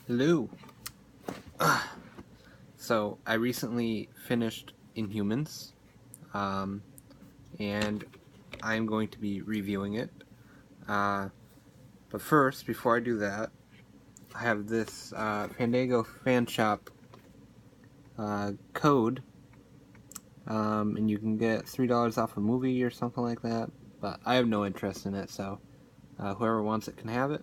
Hello. So I recently finished Inhumans, um, and I'm going to be reviewing it. Uh, but first, before I do that, I have this Fandango fan shop code, and you can get $3 off a movie or something like that. But I have no interest in it, so whoever wants it can have it.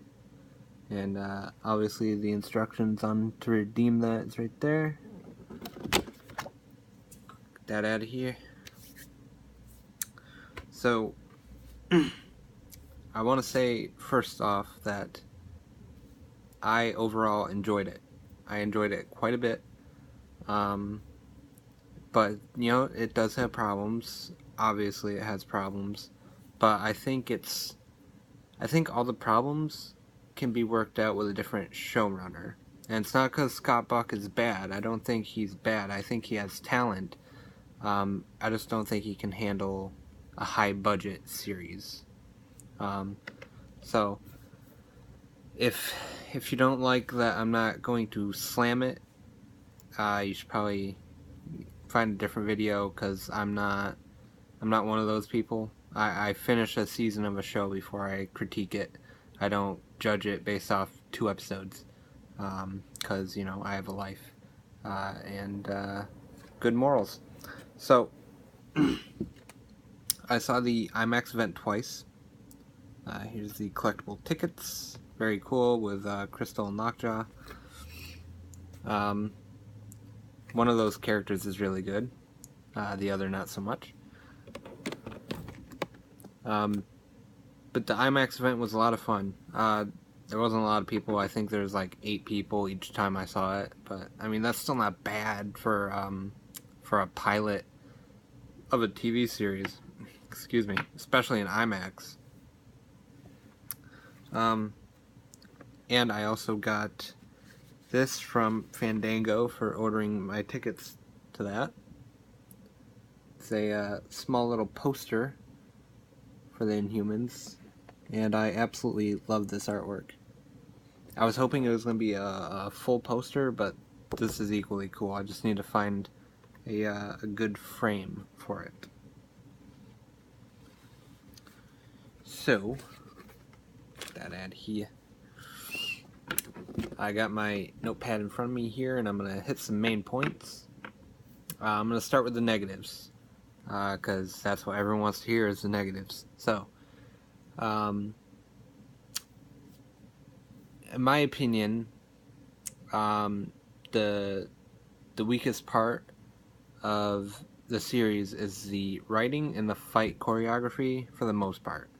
And obviously, the instructions on to redeem that is right there. Get that out of here. So I want to say first off that I overall enjoyed it. I enjoyed it quite a bit. Um, but, it does have problems. Obviously, it has problems. But I think all the problems can be worked out with a different showrunner. And it's not because Scott Buck is bad. I don't think he's bad. I think he has talent. I just don't think he can handle a high budget series. So if you don't like that, I'm not going to slam it. You should probably find a different video because I'm not one of those people. I finish a season of a show before I critique it. I don't judge it based off 2 episodes because I have a life and good morals. So I saw the IMAX event twice. Here's the collectible tickets. Very cool with Crystal and Lockjaw. One of those characters is really good. The other not so much. But the IMAX event was a lot of fun. There wasn't a lot of people. I think there was like 8 people each time I saw it. But I mean, that's still not bad for a pilot of a TV series. Excuse me, especially in IMAX. And I also got this from Fandango for ordering my tickets to that. It's a small little poster for the Inhumans, and I absolutely love this artwork. I was hoping it was going to be a full poster, but this is equally cool. I just need to find a good frame for it. So, get that out here. I got my notepad in front of me here, and I'm going to hit some main points. I'm going to start with the negatives, because that's what everyone wants to hear is the negatives. So, in my opinion, the weakest part of the series is the writing and the fight choreography for the most part.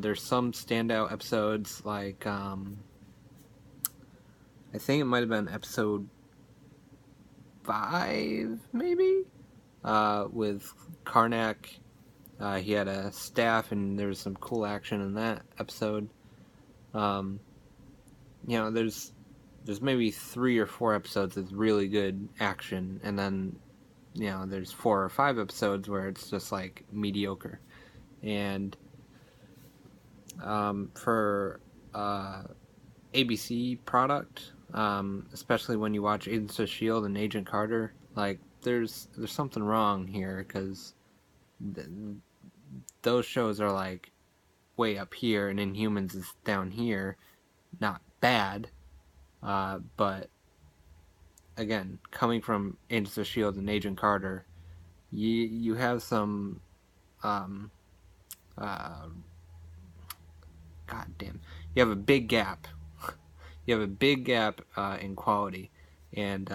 There's some standout episodes, like I think it might have been episode 5, maybe, with Karnak. He had a staff, and there was some cool action in that episode. There's maybe 3 or 4 episodes with really good action, and then there's 4 or 5 episodes where it's just like mediocre. And for ABC product, especially when you watch Agents of S.H.I.E.L.D. and Agent Carter, like there's something wrong here, because those shows are like way up here, and Inhumans is down here. Not bad, but again, coming from Agents of S.H.I.E.L.D. and Agent Carter, you have some goddamn, you have a big gap. You have a big gap in quality, and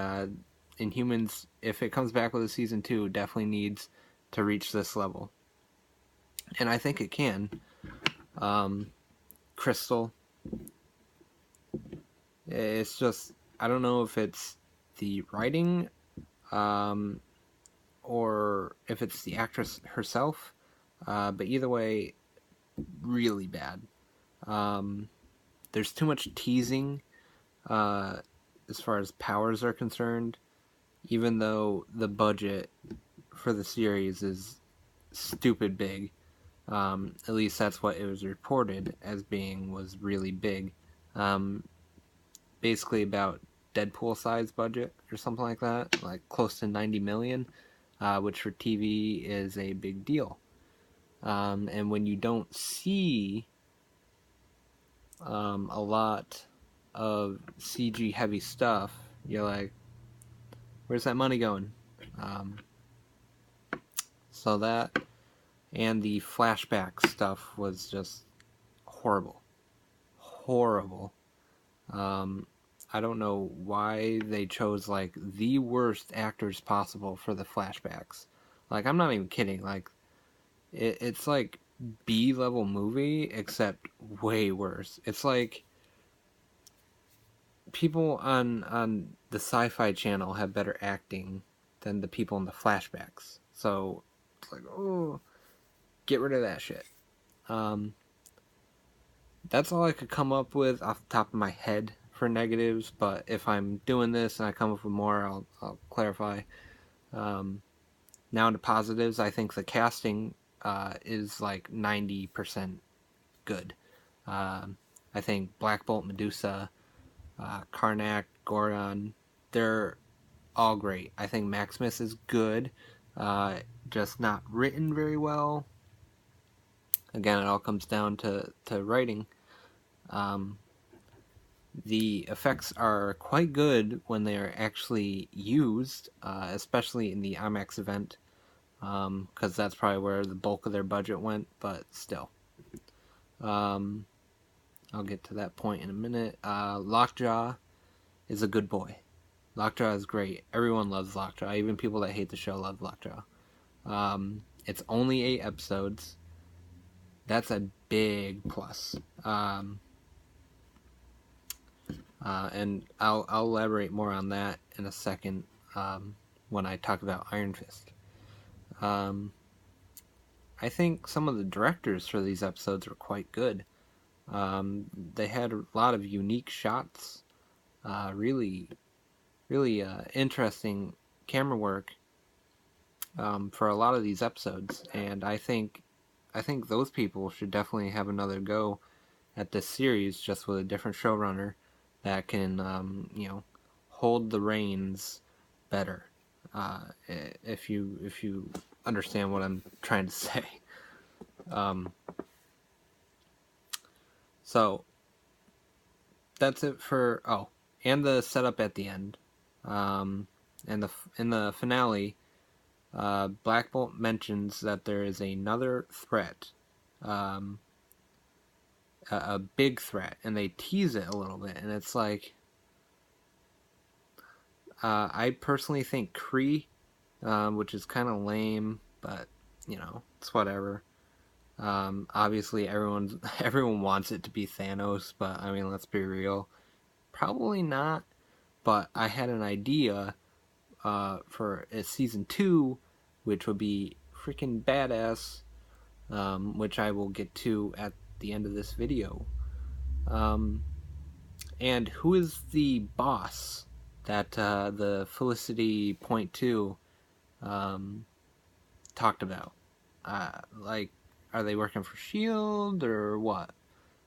Inhumans, if it comes back with a season 2, definitely needs to reach this level, and I think it can. Crystal, it's just, I don't know if it's the writing, or if it's the actress herself, but either way, really bad. There's too much teasing as far as powers are concerned, even though the budget for the series is stupid big. At least that's what it was reported as being, was really big. basically about Deadpool size budget or something like that, like close to 90 million, which for TV is a big deal. And when you don't see a lot of CG heavy stuff, you're like, where's that money going? So that and the flashback stuff was just horrible. Horrible. I don't know why they chose like the worst actors possible for the flashbacks. Like, I'm not even kidding. Like, it's like B-level movie, except way worse. It's like people on the Sci-Fi Channel have better acting than the people in the flashbacks. So it's like, oh, get rid of that shit. That's all I could come up with off the top of my head for negatives. But if I'm doing this and I come up with more, I'll clarify. Now into positives, I think the casting is like 90% good. I think Black Bolt, Medusa, Karnak, Goron, they're all great. I think Maximus is good, just not written very well. Again, it all comes down to writing. The effects are quite good when they are actually used, especially in the IMAX event, because that's probably where the bulk of their budget went, but still. I'll get to that point in a minute. Lockjaw is a good boy. Lockjaw is great. Everyone loves Lockjaw. Even people that hate the show love Lockjaw. It's only 8 episodes. That's a big plus. And I'll elaborate more on that in a second when I talk about Iron Fist. I think some of the directors for these episodes were quite good. They had a lot of unique shots, really interesting camera work for a lot of these episodes, and I think those people should definitely have another go at this series, just with a different showrunner that can hold the reins better. If you understand what I'm trying to say. So that's it for and the setup at the end. And in the finale, Black Bolt mentions that there is another threat, a big threat, and they tease it a little bit, and it's like, I personally think Kree, which is kind of lame, but it's whatever. Obviously, everyone wants it to be Thanos, but I mean, let's be real, probably not. But I had an idea for a season 2, which would be freaking badass, which I will get to at the end of this video. And who is the boss that the Felicity Point 2 talked about? Like, are they working for S.H.I.E.L.D. or what?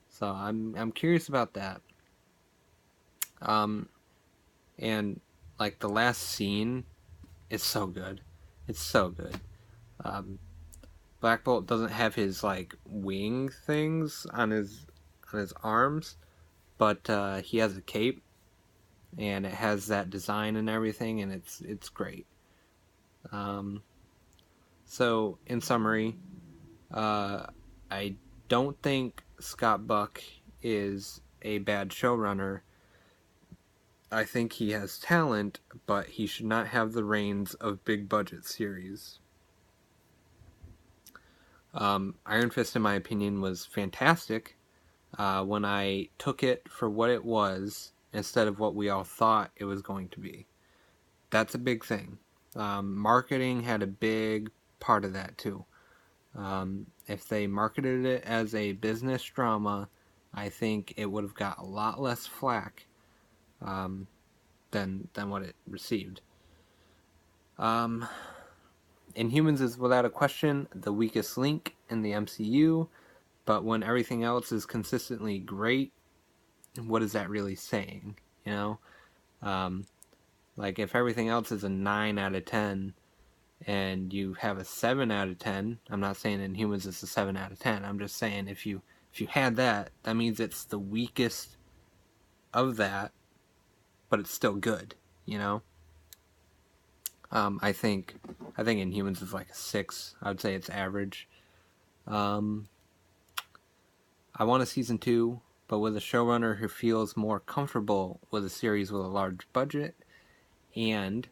So I'm curious about that. And like the last scene, it's so good. It's so good. Black Bolt doesn't have his like wing things on his arms, but he has a cape, and it has that design and everything, and it's great. So in summary, I don't think Scott Buck is a bad showrunner. I think he has talent, but he should not have the reins of big budget series. Iron Fist, in my opinion, was fantastic when I took it for what it was instead of what we all thought it was going to be. That's a big thing. Marketing had a big part of that too. If they marketed it as a business drama, I think it would have got a lot less flack than what it received. Inhumans is without a question the weakest link in the MCU, but when everything else is consistently great, what is that really saying? you know? Like, if everything else is a 9 out of 10, and you have a 7 out of 10, I'm not saying Inhumans is a 7 out of 10, I'm just saying if you had that, that means it's the weakest of that, but it's still good, you know? I think Inhumans is like a 6. I would say it's average. I want a season 2, but with a showrunner who feels more comfortable with a series with a large budget, and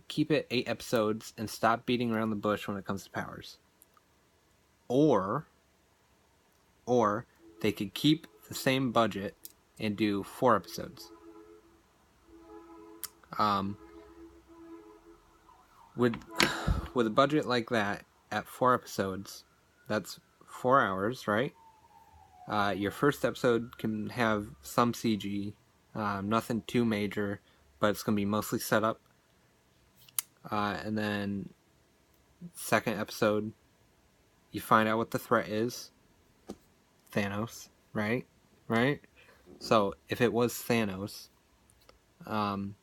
keep it 8 episodes and stop beating around the bush when it comes to powers. Or they could keep the same budget and do 4 episodes. With a budget like that, at 4 episodes, that's 4 hours, right? Your first episode can have some CG, nothing too major, but it's going to be mostly set up. And then second episode, you find out what the threat is. Thanos, right? So if it was Thanos, the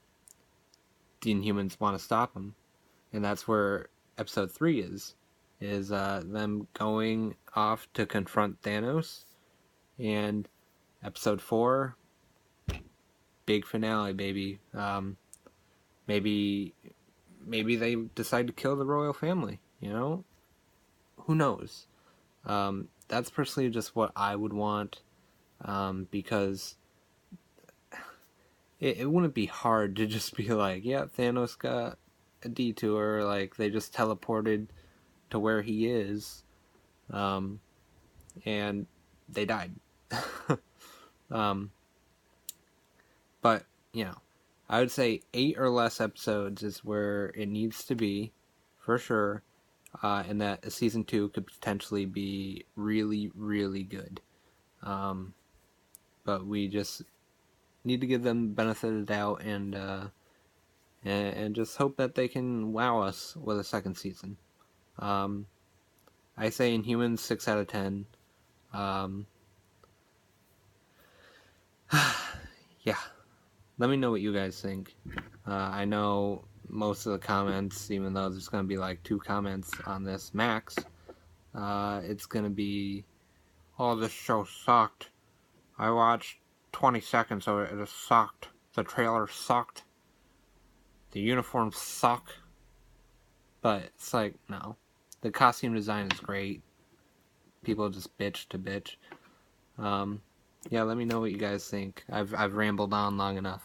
Inhumans want to stop him, and that's where episode 3 is them going off to confront Thanos, and episode 4, big finale, baby. Maybe they decide to kill the royal family. You know, who knows? That's personally just what I would want, because it wouldn't be hard to just be like, yeah, Thanos got a detour, like they just teleported to where he is, and they died. But I would say 8 or less episodes is where it needs to be, for sure, and that a season 2 could potentially be really, really good. But we just need to give them the benefit of the doubt, and just hope that they can wow us with a second season. I say Inhumans 6 out of 10. Yeah, let me know what you guys think. I know most of the comments, even though there's going to be like 2 comments on this max, it's going to be, oh, this show sucked. I watched 20 seconds of it, it just sucked. The trailer sucked. The uniforms suck. But it's like, no. The costume design is great. People just bitch to bitch. Yeah, let me know what you guys think. I've rambled on long enough.